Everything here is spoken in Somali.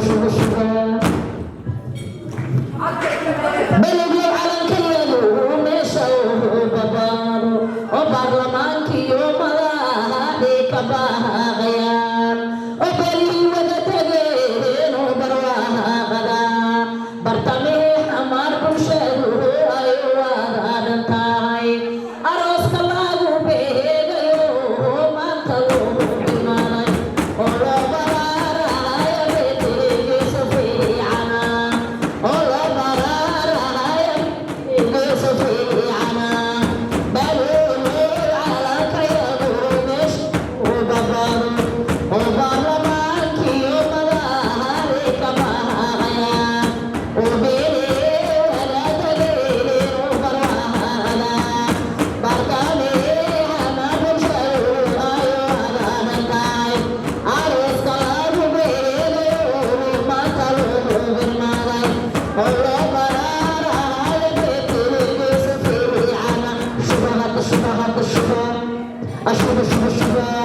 Shubho Shubho Beluglo alang kayo mesaw babaro o parlaman kiyo malahali kabahayan o baliwag at agin o barwahakada bartami amar pusyado ayuwaran ang tahay aros kalagubi kayo magkalubimanay o labaray abiti sa fiyana o labaray Sofiyana, balulul ala kayo lumis, o babaru, o balaman kiyo malahari kabahayan, o bili wala dalili o barwahana, barkali hanapon sa'yo ayo hananantay, aros kalagubi kayo makalulubin malay, o Ashura, Ashura, Ashura.